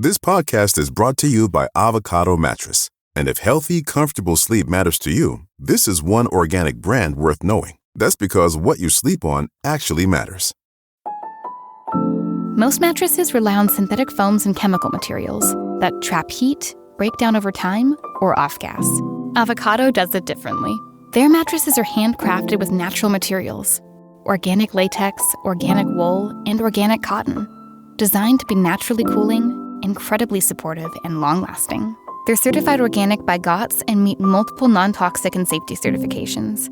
This podcast is brought to you by Avocado Mattress. And if healthy, comfortable sleep matters to you, this is one organic brand worth knowing. That's because what you sleep on actually matters. Most mattresses rely on synthetic foams and chemical materials that trap heat, break down over time, or off-gas. Avocado does it differently. Their mattresses are handcrafted with natural materials: organic latex, organic wool, and organic cotton. Designed to be naturally cooling, incredibly supportive, and long-lasting. They're certified organic by GOTS and meet multiple non-toxic and safety certifications.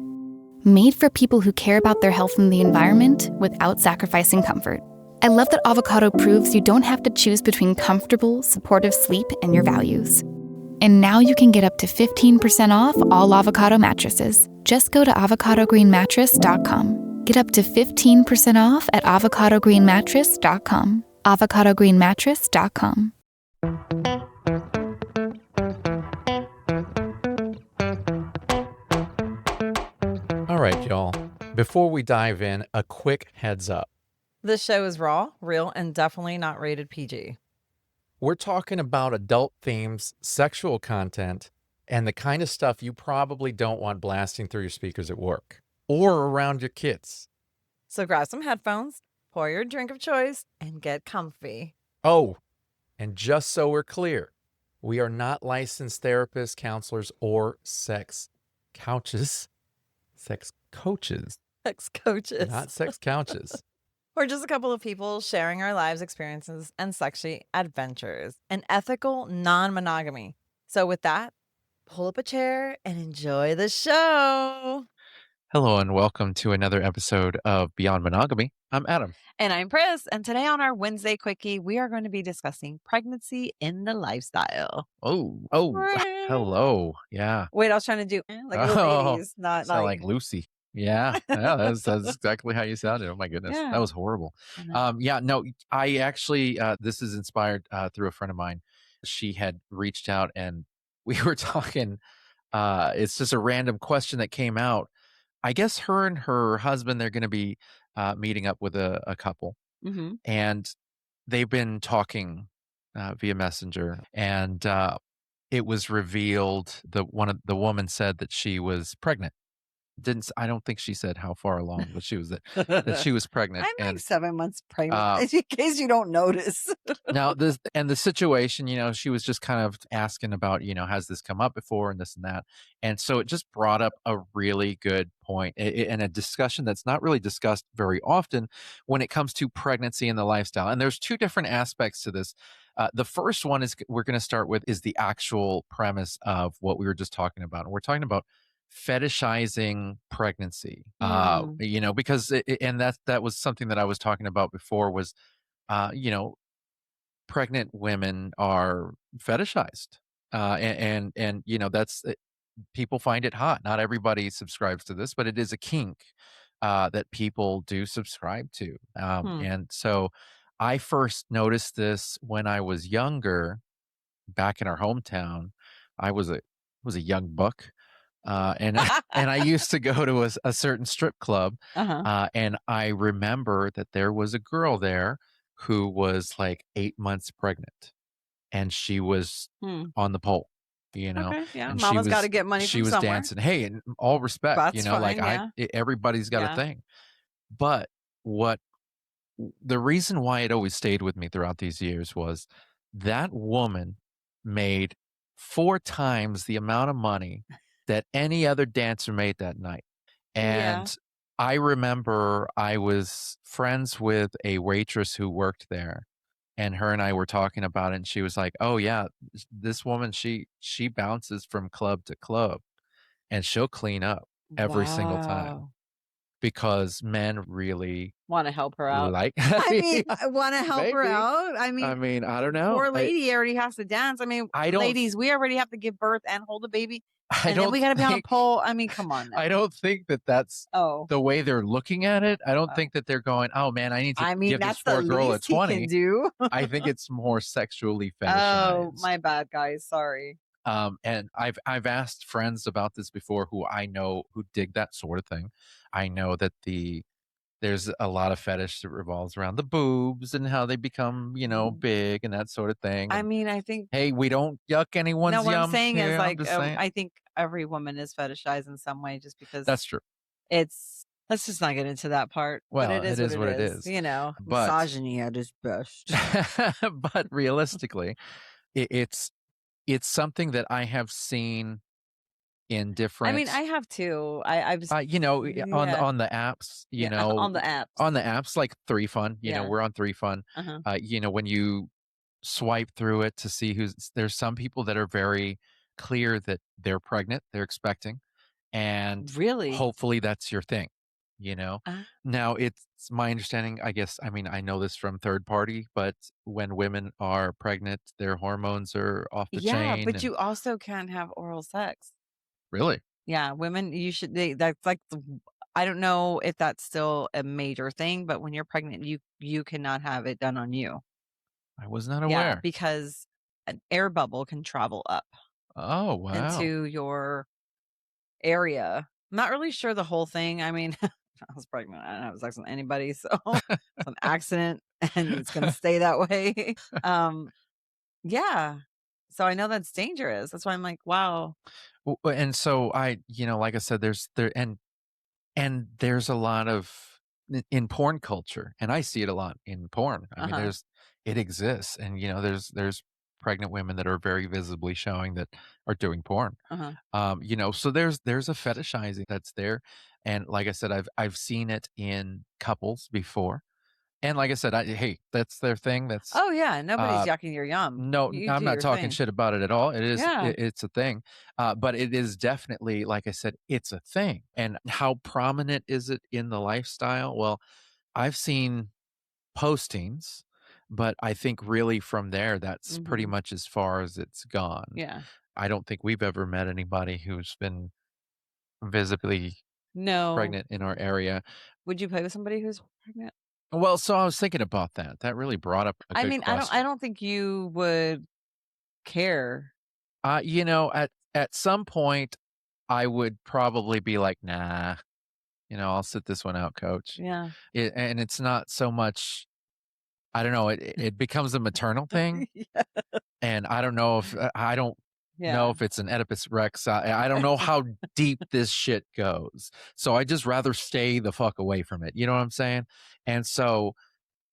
Made for people who care about their health and the environment without sacrificing comfort. I love that Avocado proves you don't have to choose between comfortable, supportive sleep and your values. And now you can get up to 15% off all Avocado mattresses. Just go to avocadogreenmattress.com. Get up to 15% off at avocadogreenmattress.com. avocadogreenmattress.com. All right, y'all. Before we dive in, a quick heads up. This show is raw, real, and definitely not rated PG. We're talking about adult themes, sexual content, and the kind of stuff you probably don't want blasting through your speakers at work or around your kids. So grab some headphones, pour your drink of choice, and get comfy. Oh, and just so we're clear, we are not licensed therapists, counselors, or sex coaches. Sex coaches. Sex coaches. Not sex couches. We're just a couple of people sharing our lives, experiences, and sexy adventures. An ethical non-monogamy. So with that, pull up a chair and enjoy the show. Hello and welcome to another episode of Beyond Monogamy. I'm Adam. And I'm Pris. And today on our Wednesday Quickie, we are going to be discussing pregnancy in the lifestyle. Oh, hello. Yeah. Wait, I was trying to do like little ladies, not sound like Lucy. Yeah, that's exactly how you sounded. Oh my goodness, Yeah. that was horrible. I actually, this is inspired through a friend of mine. She had reached out and we were talking. It's just a random question that came out. I guess her and her husband, they're going to be meeting up with a couple, and they've been talking via Messenger, and it was revealed the woman said that she was pregnant. I don't think she said how far along, but she was that she was pregnant. I'm like 7 months pregnant, in case you don't notice. Now the situation, she was just kind of asking about, has this come up before and this and that. And so it just brought up a really good point and a discussion that's not really discussed very often when it comes to pregnancy and the lifestyle. And there's two different aspects to this. The first one is we're going to start with is the actual premise of what we were just talking about. And we're talking about fetishizing pregnancy, because that was something that I was talking about before was, pregnant women are fetishized, and that's people find it hot. Not everybody subscribes to this, but it is a kink that people do subscribe to, and so I first noticed this when I was younger, back in our hometown. I was a young buck. And I used to go to a certain strip club, and I remember that there was a girl there who was like 8 months pregnant, and she was on the pole, Okay, yeah, and mama's got to get money she from was somewhere. dancing. Hey, in all respect, That's fine, everybody's got a thing, but the reason why it always stayed with me throughout these years was that woman made 4 times the amount of money that any other dancer made that night. And I remember I was friends with a waitress who worked there, and her and I were talking about it, and she was like, oh yeah, this woman, she bounces from club to club and she'll clean up every single time because men really want to help her out. I Want to help her out. I mean, I don't know. Poor lady already has to dance. I mean, ladies, we already have to give birth and hold a baby. Then we got to be on a pole. I mean, come on now. I don't think that that's the way they're looking at it. I don't think that they're going, oh man, I need to give this poor girl a 20. I think it's more sexually fetishized. Oh, my bad, guys. Sorry. And I've asked friends about this before who I know who dig that sort of thing. I know that the There's a lot of fetish that revolves around the boobs and how they become, big and that sort of thing. I And, mean, I think hey, we don't yuck anyone's no, what I'm yum saying is here. I'm like just saying. I think every woman is fetishized in some way just because That's true. let's just not get into that part. But Well, it is what it is. But Misogyny at its best. but realistically, it's something that I have seen in different. I mean, I have too. I've on the apps, on the apps. on the apps like 3Fun. Yeah. We're on 3Fun. When you swipe through it to see there's some people that are very clear that they're pregnant, they're expecting, and Really? hopefully that's your thing. Uh, Now it's my understanding, I guess, I mean, I know this from third party, but when women are pregnant, their hormones are off the yeah, chain. but you also can't have oral sex. Really? Yeah, women, that's like I don't know if that's still a major thing, but when you're pregnant, you cannot have it done on you. I was not Yeah, aware. because an air bubble can travel up Oh, wow. into your area. I'm not really sure the whole thing. I mean, I was pregnant. I don't have sex with anybody, so it's an accident and it's gonna stay that way. Yeah. So I know that's dangerous. That's why I'm like, wow. And so like I said, and there's a lot of in porn culture, and I see it a lot in porn. I mean, it exists, and there's pregnant women that are very visibly showing that are doing porn. So there's a fetishizing that's there, and like I said, I've seen it in couples before, and like I said, hey, that's their thing. That's Oh yeah, nobody's yucking your yum. no, You I'm do not your talking thing. shit about it at all. It is, Yeah. it's a thing. But it is definitely, like I said, it's a thing. And how prominent is it in the lifestyle? Well, I've seen postings, but I think really from there, that's pretty much as far as it's gone. Yeah. I don't think we've ever met anybody who's been visibly No. pregnant in our area. Would you play with somebody who's pregnant? Well, so I was thinking about that. That really brought up a good question. I don't think you would care. At some point, I would probably be like, nah, I'll sit this one out, coach. Yeah. And it's not so much, I don't know, it becomes a maternal thing. Yeah. And I don't know if, I don't know if it's an Oedipus Rex. I don't know how deep this shit goes. So I just rather stay the fuck away from it. You know what I'm saying? And so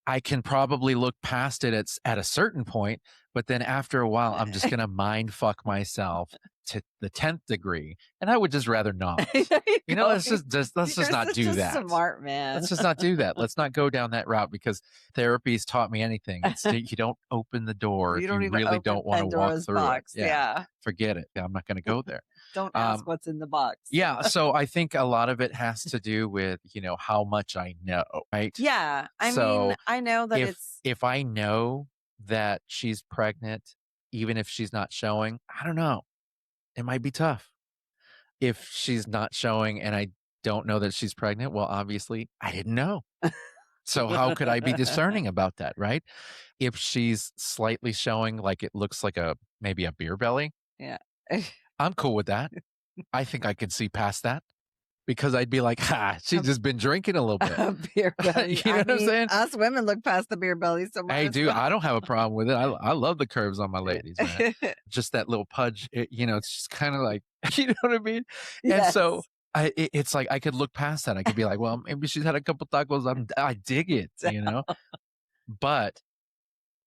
I can probably look past it at a certain point, but then after a while, I'm just going to mind fuck myself to the 10th degree. And I would just rather not. Let's just not do that. Smart man. Let's just not do that. Let's not go down that route, because therapy's taught me anything. You don't open the door if you really don't want to walk through box. it. Yeah. Forget it. I'm not going to go there. Don't ask what's in the box. Yeah. So I think a lot of it has to do with, how much I know, right? Yeah. I mean, I know that if I know that she's pregnant, even if she's not showing, I don't know. It might be tough. If she's not showing and I don't know that she's pregnant, well, obviously I didn't know. So how could I be discerning about that, right? If she's slightly showing, like it looks like maybe a beer belly. Yeah. I'm cool with that. I think I could see past that, because I'd be like, she's just been drinking a little bit. Beer belly. You know what I'm saying? Us women look past the beer belly so much. Hey, dude, I don't have a problem with it. I love the curves on my ladies, man. Just that little pudge, it's just kind of like, you know what I mean? Yes. And so it's like I could look past that. I could be like, well, maybe she's had a couple tacos. I dig it, But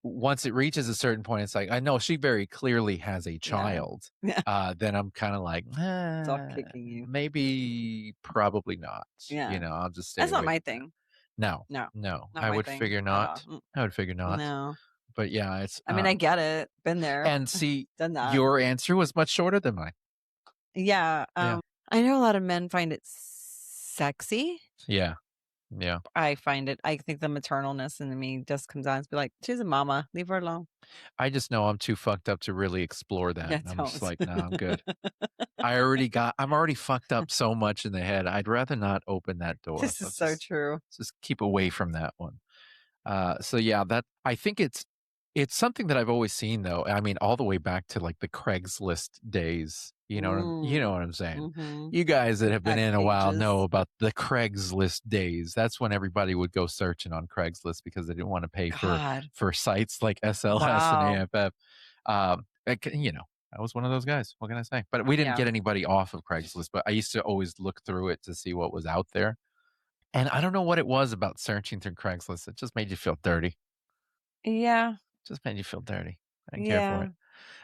once it reaches a certain point, it's like, I know she very clearly has a child. Yeah. Then I'm kind of like, it's all kicking you. Maybe, probably not. Yeah. I'll just stay That's away not my from thing. that. No. I would figure not. I would figure not. No. But yeah, it's. I mean, I get it. Been there. And see, done that. Your answer was much shorter than mine. Yeah. I know a lot of men find it sexy. Yeah. I find it. I think the maternalness in me just comes out and be like, she's a mama. Leave her alone. I just know I'm too fucked up to really explore that. Yeah, I'm just like, no, I'm good. I'm already fucked up so much in the head. I'd rather not open that door. This is so true. Just keep away from that one. So yeah, I think it's It's something that I've always seen, though. I mean, all the way back to like the Craigslist days. You know what I'm saying? Mm-hmm. You guys that have been Back in a while pages. know about the Craigslist days. That's when everybody would go searching on Craigslist because they didn't want to pay God. for sites like SLS and Wow. AFF. You know, I was one of those guys. What can I say? But we didn't Yeah. get anybody off of Craigslist. But I used to always look through it to see what was out there. And I don't know what it was about searching through Craigslist. It just made you feel dirty. Yeah. Just made you feel dirty. I didn't care for it.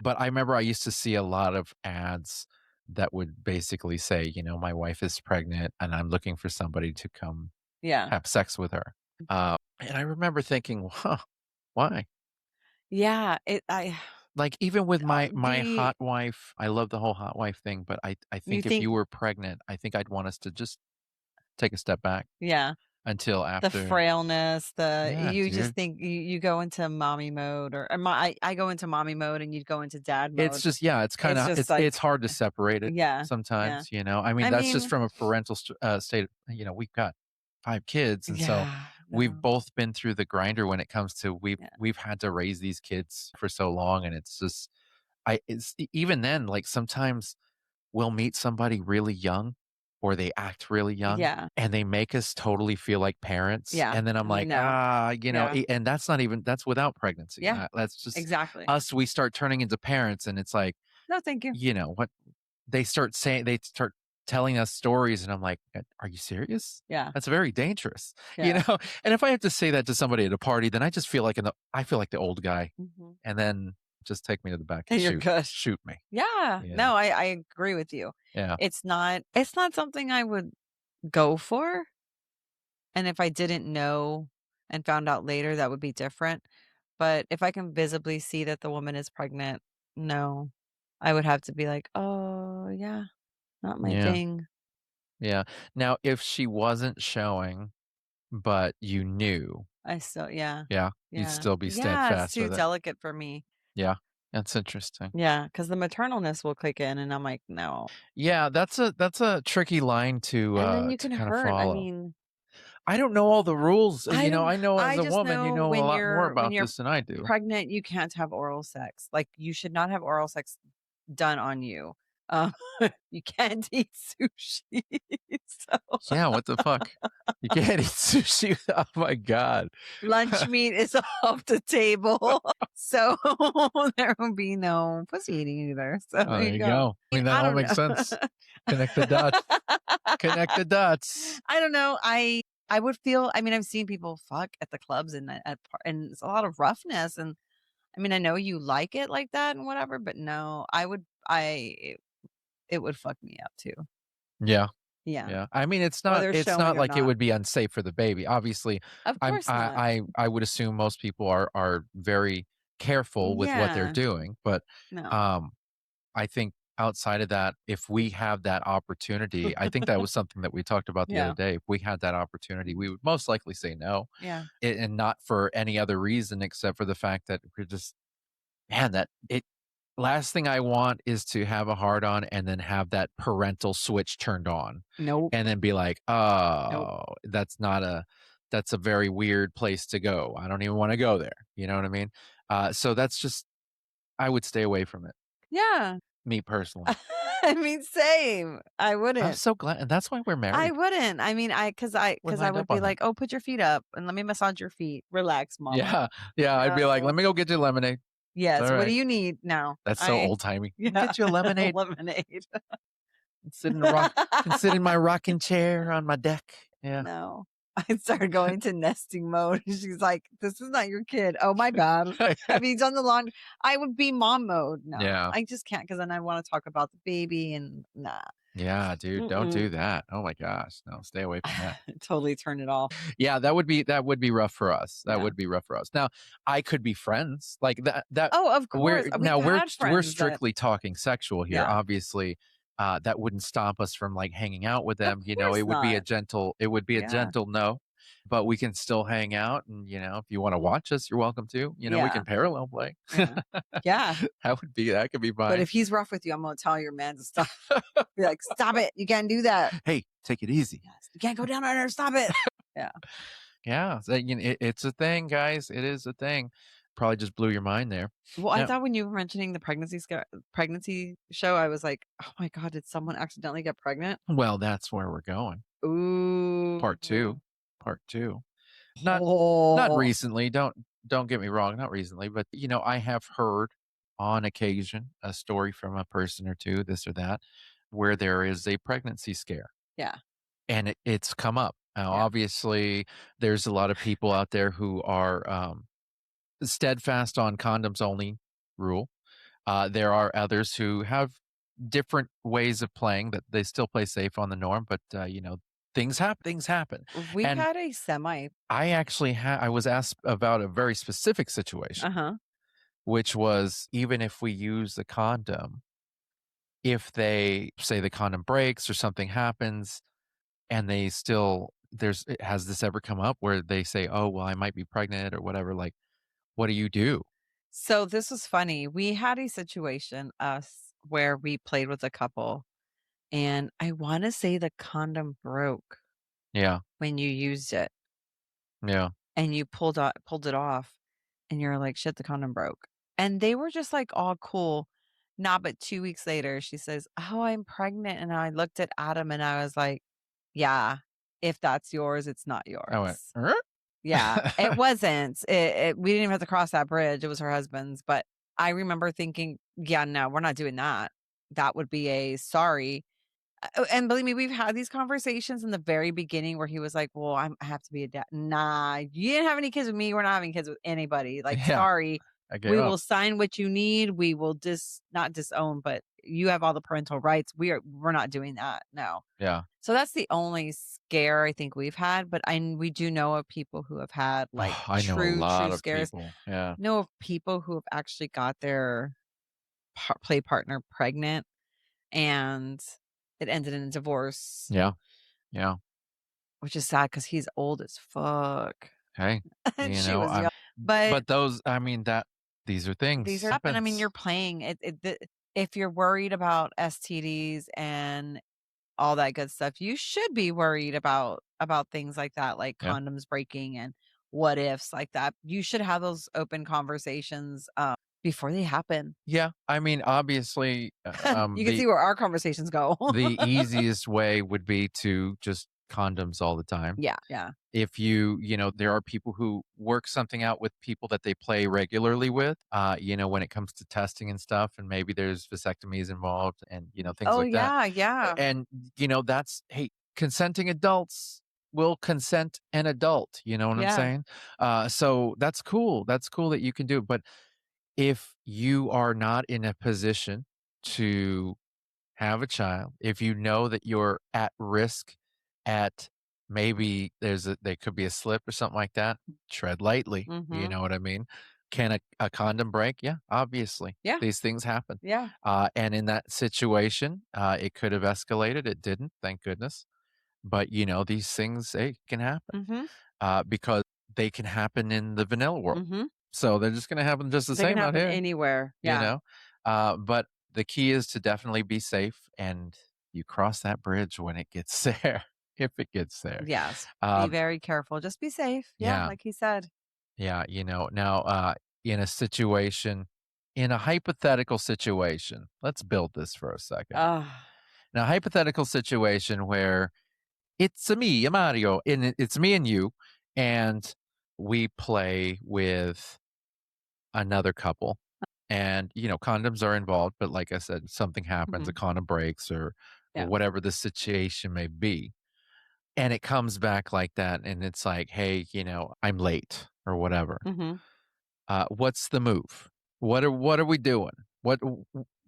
But I remember I used to see a lot of ads that would basically say, you know, my wife is pregnant and I'm looking for somebody to come Yeah. have sex with her. And I remember thinking, huh, why? Yeah. Like even with my the hot wife, I love the whole hot wife thing, but I you think if think you were pregnant, I think I'd want us to just take a step back yeah. until The after. frailness, Yeah, you just dude. think you go into mommy mode or I go into mommy mode and you'd go into dad mode. It's just, yeah, it's kind of, just like it's hard to separate it yeah. sometimes, you know. I mean, I that's just mean, from a parental state. You know, we've got 5 kids, and so yeah. we've No. both been through the grinder when it comes to Yeah. we've had to raise these kids for so long, and it's just it's even then, like sometimes we'll meet somebody really young or they act really young Yeah. and they make us totally feel like parents. Yeah. And then I'm like, No. you know, Yeah. and that's without pregnancy. Yeah. That's just Exactly. us. We start turning into parents, and it's like, No, thank you. you know what they start telling us stories, and I'm like, are you serious? Yeah. That's very dangerous. Yeah. You know. And if I have to say that to somebody at a party, then I just feel like I feel like the old guy. Mhm. And then just take me to the back And and you're good. shoot me. Yeah. Yeah. No, I agree with you. Yeah. It's not something I would go for. And if I didn't know and found out later, that would be different. But if I can visibly see that the woman is pregnant, no, I would have to be like, oh, yeah, not my Yeah. thing. Yeah. Now, if she wasn't showing, but you knew, I still, yeah. you'd Yeah. still be Yeah, it's steadfast too with it. delicate for me. Yeah. That's interesting. Yeah, because the maternalness will kick in, and I'm like, no. Yeah, that's a tricky line to And then you can kind of hurt. I follow. mean, I don't know all the rules. I You know, don't. I know as I a just woman, you know know a lot more when about you're this than I do. pregnant, you can't have oral sex. Like you should not have oral sex done on you. Um, you can't eat sushi. So Yeah, what the fuck? You can't eat sushi. Oh my God. lunch meat is off the table. So there will be no pussy eating either. So Oh, there you go. I mean, that all makes sense. Connect the dots. Connect the dots. I don't know. I would feel. I mean, I've seen people fuck at the clubs and and it's a lot of roughness. And I mean, I know you like it like that and whatever, but no, it would fuck me up too. Yeah. Yeah. Yeah. I mean, it's Whether not showing or like it not. would be unsafe for the baby. Obviously, Of course not. I would assume most people are very careful with what they're Yeah. doing, but No. I think outside of that, if we have that opportunity, I think that was something that we talked about the other Yeah. day. If we had that opportunity, we would most likely say no. Yeah. And not for any other reason except for the fact that we're just, man, last thing I want is to have a hard on and then have that parental switch turned on Nope. and then be like, oh, that's a very weird place to go. I don't even want to go there. You know what I mean? So that's just, I would stay away from it. Yeah. Me personally. I mean, same. I I'm wouldn't. so glad. And that's why we're married. I wouldn't. I mean, because I lined would up be on that. like, oh, put your feet up and let me massage your feet. Relax, mama. Yeah. Yeah. I'd be like, let me go get you lemonade. Yes. All What right. do you need now? That's so old timey. Yeah. Get you a lemonade. Lemonade. Sit in my rocking chair on my deck. Yeah. No. I started going to nesting mode. She's like, this is not your kid. Oh my God. Have you done the laundry? I would be mom mode. No. Yeah. I just can't because then I want to talk about the baby and nah. Yeah, dude, don't do that. Oh my gosh. No, stay away from that. Totally turn it off. Yeah, that would be rough for us. That Yeah. would be rough for us. Now, I could be friends like that. Oh, of course. We're strictly talking sexual here. Yeah. Obviously, that wouldn't stop us from like hanging out with them. You know, course it would be a not. gentle no, but we can still hang out. And you know, if you want to watch us, you're welcome to. You know, we Yeah. can parallel play. Yeah. Yeah. that could be fine. But if he's rough with you, I'm going to tell your man to stop. Be like, stop it. You can't do that. Hey, take it easy. Yes. You can't go down on her. Stop it. Yeah. Yeah, so, you know, it's a thing, guys. It is a thing. probably just blew your mind there. Well, I Now, thought when you were mentioning the pregnancy show, I was like, oh my God, did someone accidentally get pregnant? well, that's where we're going. Ooh. Part two. Part two. Not Oh. recently. Don't get me wrong. Not recently, but I have heard on occasion a story from a person or two, this or that, where there is a pregnancy scare. Yeah. And it's come up. Now, Yeah. obviously, there's a lot of people out there who are steadfast on condoms only rule. There are others who have different ways of playing that they still play safe on the norm, but things happen. Things happen. We've And had a semi. I was asked about a very specific situation, which was even if we use the condom, if they say the condom breaks or something happens, and they still has this ever come up where they say, oh well, I might be pregnant or whatever, like, what do you do? So this was funny. We had a situation, where we played with a couple, and I want to say the condom broke Yeah. when you used it, Yeah. and you pulled it off, and you're like, shit, the condom broke. And they were just like all cool. Not but 2 weeks later, she says, oh, I'm pregnant. And I looked at Adam and I was like, yeah, if that's yours, it's not I went, yours. "Er?" Yeah, it wasn't. We didn't even have to cross that bridge. It was her husband's. But I remember thinking, yeah, no, we're not doing that. That would be a sorry. And believe me, we've had these conversations in the very beginning where he was like, well, I have to be a dad. Nah, you didn't have any kids with me. We're not having kids with anybody. Like, Yeah. sorry. I gave We up. will sign what you need. We will not disown, but you have all the parental rights. We're not doing that. No. Yeah. So that's the only scare I think we've had, but we do know of people who have had like I know a true lot of scares. people. Yeah. Know of people who have actually got their play partner pregnant and it ended in a divorce, Yeah. Yeah. which is sad because he's old as fuck. Hey, And you she know, was young. I'm, But those, I mean, these are things. these are, and I mean, you're playing it. If you're worried about STDs and all that good stuff, you should be worried about things like that, like Yeah. condoms breaking and what ifs like that. You should have those open conversations before they happen. Yeah. I mean, obviously, You can see where our conversations go. the easiest way would be to just condoms all the time. Yeah. Yeah. If there are people who work something out with people that they play regularly with, when it comes to testing and stuff, and maybe there's vasectomies involved and, things Oh like that. yeah. Yeah. And, hey, consenting adults will consent an adult, you know what I'm Yeah. saying? So that's cool. That's cool that you can do it. But if you are not in a position to have a child, if you know that you're at risk at maybe there could be a slip or something like that, tread lightly. You Mhm. know what I mean? Can a condom break? Yeah, obviously. Yeah. These things happen. Yeah. And in that situation, it could have escalated. It didn't, thank goodness. But these things, can happen Mhm. because they can happen in the vanilla world. Mhm. So they're just going to happen just the They same can out happen here. anywhere. You Yeah. know, but the key is to definitely be safe, and you cross that bridge when it gets there, if it gets there. Yes. Be Um, very careful. Just be safe. Yeah. yeah, Like he said. yeah. Now, in a hypothetical situation, let's build this for a second. In a hypothetical situation where it's me, a Mario, and it's me and you, and we play with another couple. And, condoms are involved, but like I said, something happens, a condom breaks or Yeah. whatever the situation may be. And it comes back like that. And it's like, hey, I'm late or whatever. Mhm. What's the move? What are we doing?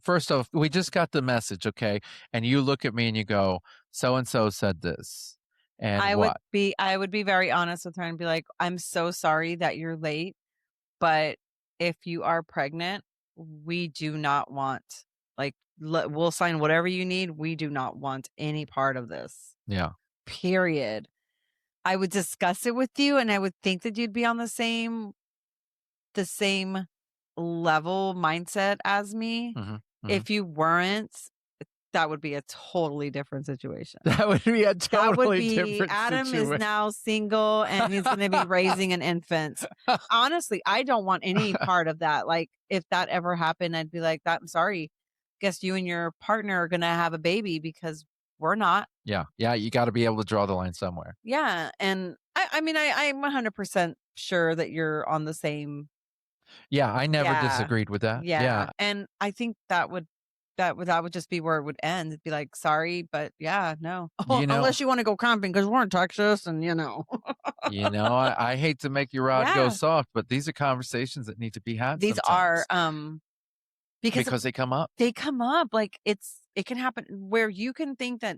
First off, we just got the message, okay? And you look at me and you go, so and so said this. And I what? would be very honest with her and be like, I'm so sorry that you're late, but if you are pregnant, we do not want, like, we'll sign whatever you need. We do not want any part of this. Yeah. Period. I would discuss it with you, and I would think that you'd be on the same level mindset as me. Mm-hmm. If you weren't, that would be a totally different situation. That would be a That would totally be different Adam situation. is now single and he's going to be raising an infant. Honestly, I don't want any part of that. Like, if that ever happened, I'd be like, I'm sorry. Guess you and your partner are going to have a baby because we're not. Yeah. You got to be able to draw the line somewhere. Yeah. And I mean, I'm 100% sure that you're on the same. Yeah. I never Yeah. disagreed with that. Yeah. And I think that would just be where it would end. It'd be like, sorry, but yeah, no. Unless you want to go camping because we're in Texas and I hate to make your rod go Yeah. soft, but these are conversations that need to be had These sometimes. are because they come up. They come up. Like, it can happen where you can think that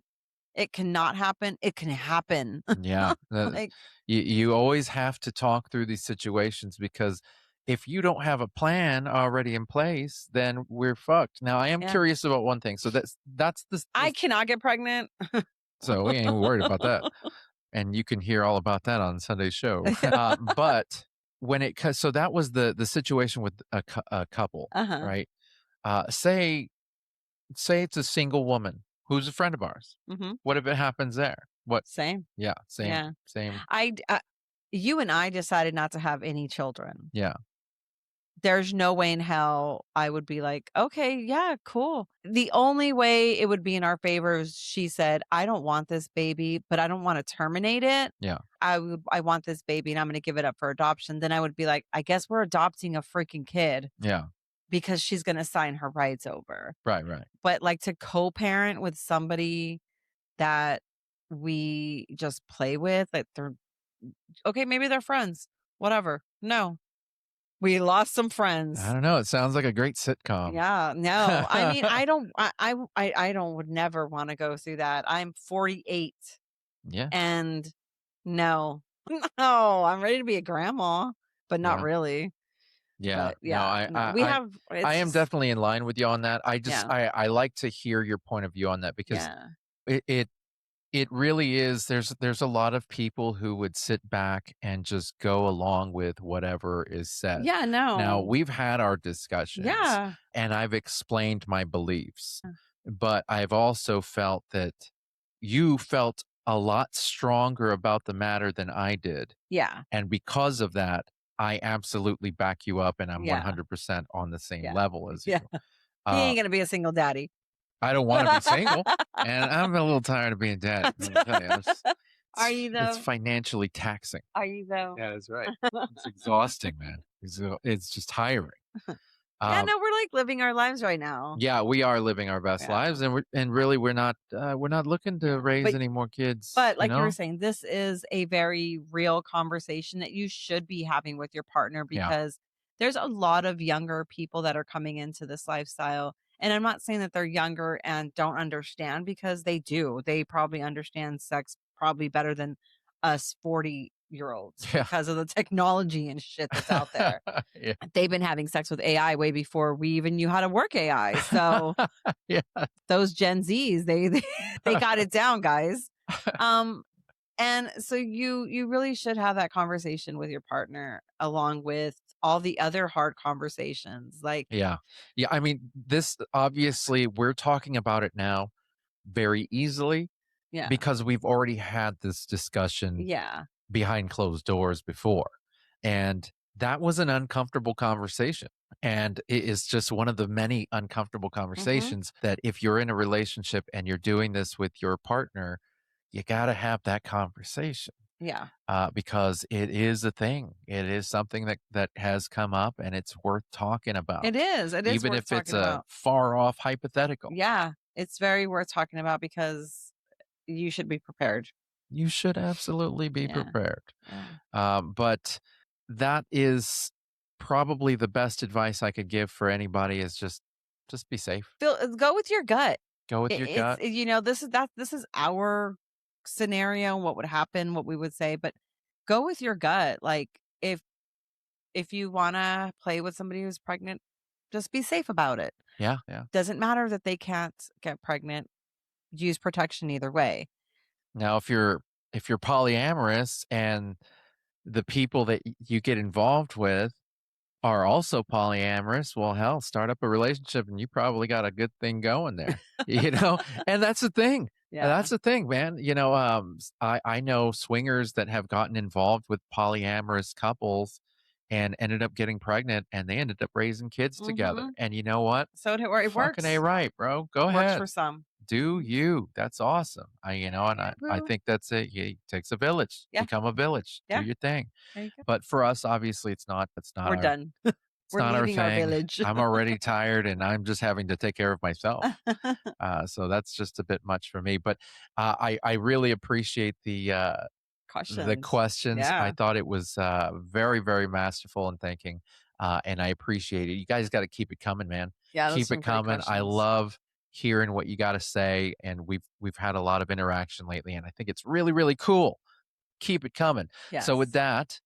it cannot happen. It can happen. Yeah. Like, you always have to talk through these situations, because if you don't have a plan already in place, then we're fucked. Now, I am Yeah. curious about one thing. So that's the I cannot get pregnant. so we ain't worried about that. And you can hear all about that on Sunday's show. But so that was the situation with a couple, right? Say it's a single woman who's a friend of ours. Mhm. What if it happens there? What? Same. Yeah, same. Yeah. Same. You and I decided not to have any children. Yeah. There's no way in hell I would be like, okay, yeah, cool. The only way it would be in our favor is she said, I don't want this baby, but I don't want to terminate it. Yeah. I want this baby and I'm going to give it up for adoption. Then I would be like, I guess we're adopting a freaking kid. Yeah. Because she's going to sign her rights over. Right. But like, to co-parent with somebody that we just play with, like, maybe they're friends, whatever. No, we lost some friends. I don't know. It sounds like a great sitcom. Yeah, no, I mean, I would never want to go through that. I'm 48. Yeah. And no, I'm ready to be a grandma, but not really. Yeah. But yeah, no, I am definitely in line with you on that. I like to hear your point of view on that, because it really is. There's a lot of people who would sit back and just go along with whatever is said. Yeah, no. Now, we've had our discussions. Yeah. And I've explained my beliefs, but I've also felt that you felt a lot stronger about the matter than I did. Yeah. And because of that, I absolutely back you up, and I'm 100% on the same level as you. He ain't going to be a single daddy. I don't want to be single, and I'm a little tired of being dead. Are you though? It's financially taxing. Are you though? Yeah, that's right. It's exhausting, man. It's just tiring. Yeah, no, we're like living our lives right now. Yeah, we are living our best lives, and really we're not looking to raise any more kids. But like you were saying, this is a very real conversation that you should be having with your partner, because there's a lot of younger people that are coming into this lifestyle. And I'm not saying that they're younger and don't understand, because they do. They probably understand sex probably better than us 40-year-olds because of the technology and shit that's out there. They've been having sex with AI way before we even knew how to work AI. So those Gen Zs, they got it down, guys. And so you really should have that conversation with your partner, along with all the other hard conversations. Like, yeah. I mean, this, obviously we're talking about it now very easily, because we've already had this discussion behind closed doors before. And that was an uncomfortable conversation. And it is just one of the many uncomfortable conversations that if you're in a relationship and you're doing this with your partner, you got to have that conversation. Yeah. Because it is a thing. It is something that has come up, and it's worth talking about. It is. It is. Even worth if it's talking a about. far off hypothetical. Yeah. It's very worth talking about, because you should be prepared. You should absolutely be prepared. Yeah. But that is probably the best advice I could give for anybody, is just be safe. Go with your gut. Go with your gut. This is our scenario, what would happen, what we would say, but go with your gut. Like, if you want to play with somebody who's pregnant, just be safe about it. Yeah. Doesn't matter that they can't get pregnant. Use protection either way. Now, if you're polyamorous and the people that you get involved with are also polyamorous, well, hell, start up a relationship and you probably got a good thing going there, And that's the thing. Yeah. That's the thing, man. I know swingers that have gotten involved with polyamorous couples and ended up getting pregnant, and they ended up raising kids together. And you know what? So it Fucking works. A right, bro. Go Works ahead. for some. Do you. That's awesome. And I think that's it. It takes a village. Yeah. Become a village. Yeah. Do your thing. There you go. But for us, obviously, it's not We're done. it's We're not our leaving our thing. village. I'm already tired and I'm just having to take care of myself. So that's just a bit much for me. But I really appreciate the questions. Yeah. I thought it was very, very masterful in thinking. And I appreciate it. You guys got to keep it coming, man. Yeah, those Keep some it great coming. I questions. love hearing what you got to say. And we've had a lot of interaction lately. And I think it's really, really cool. Keep it coming. So with Yes. that,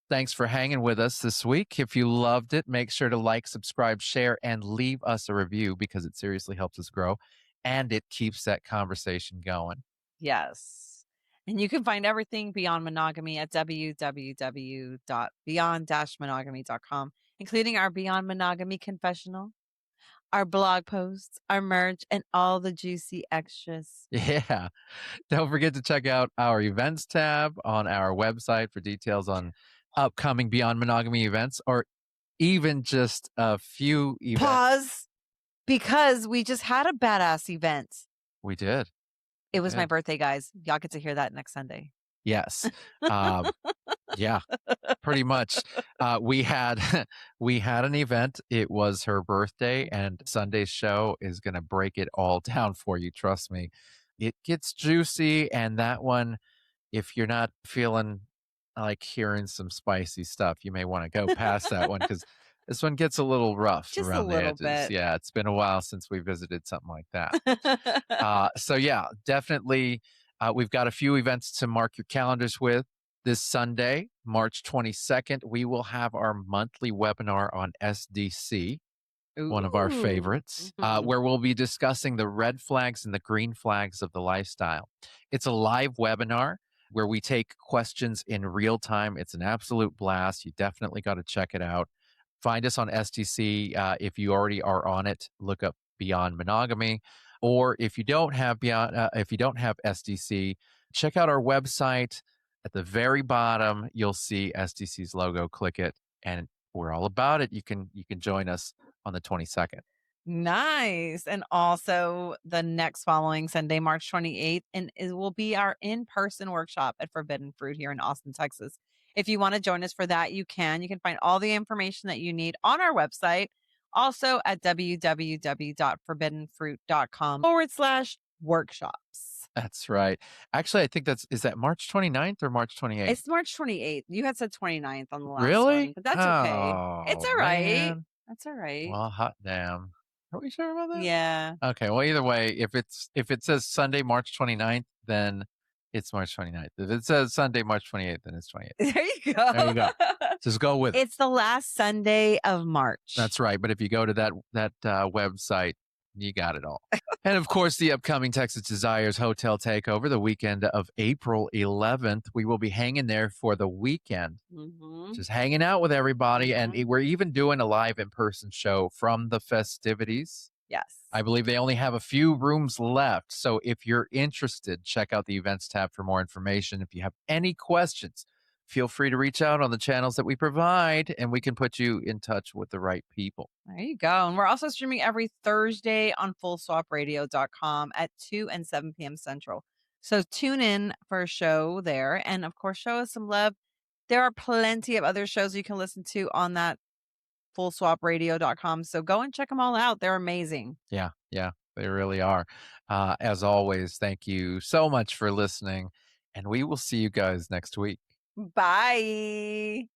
thanks for hanging with us this week. If you loved it, make sure to like, subscribe, share, and leave us a review because it seriously helps us grow and it keeps that conversation going. Yes. And you can find everything Beyond Monogamy at www.beyond-monogamy.com, including our Beyond Monogamy confessional, our blog posts, our merch, and all the juicy extras. Yeah. Don't forget to check out our events tab on our website for details on upcoming Beyond Monogamy events or even just a few events. Pause, because we just had a badass event. We did. It was my birthday, guys. Y'all get to hear that next Sunday. Yes. Yeah, pretty much. We had an event. It was her birthday, and Sunday's show is going to break it all down for you. Trust me. It gets juicy, and that one, if you're not feeling like hearing some spicy stuff, you may want to go past that one because this one gets a little rough Just a around the little edges. bit. Yeah, it's been a while since we visited something like that. So yeah, definitely. We've got a few events to mark your calendars with. This Sunday, March 22nd, we will have our monthly webinar on SDC, one of our favorites, where we'll be discussing the red flags and the green flags of the lifestyle. It's a live webinar where we take questions in real time. It's an absolute blast. You definitely got to check it out. Find us on SDC. If you already are on it, look up Beyond Monogamy. Or if you don't have SDC, check out our website. At the very bottom, you'll see SDC's logo. Click it, and we're all about it. You can join us on the 22nd. Nice. And also the next following Sunday, March 28th, and it will be our in-person workshop at Forbidden Fruit here in Austin, Texas. If you want to join us for that, you can. You can find all the information that you need on our website, also at www.forbiddenfruit.com/workshops. That's right. Actually, I think is that March 29th or March 28th? It's March 28th. You had said 29th on the last Really? one, but that's okay. It's all right. Man. That's all right. Well, hot damn. Are we sure about that? Yeah. Okay. Well, either way, if it says Sunday, March 29th, then it's March 29th. If it says Sunday, March 28th, then it's 28th. There you go. There you go. Just go with it. It's the last Sunday of March. That's right. But if you go to that website, you got it all. And of course, the upcoming Texas Desires Hotel Takeover, the weekend of April 11th. We will be hanging there for the weekend, just hanging out with everybody. And we're even doing a live in-person show from the festivities. Yes. I believe they only have a few rooms left. So if you're interested, check out the events tab for more information. If you have any questions, feel free to reach out on the channels that we provide, and we can put you in touch with the right people. There you go. And we're also streaming every Thursday on fullswapradio.com at 2 and 7 p.m. Central. So tune in for a show there. And of course, show us some love. There are plenty of other shows you can listen to on that fullswapradio.com. So go and check them all out. They're amazing. Yeah, they really are. As always, thank you so much for listening, and we will see you guys next week. Bye.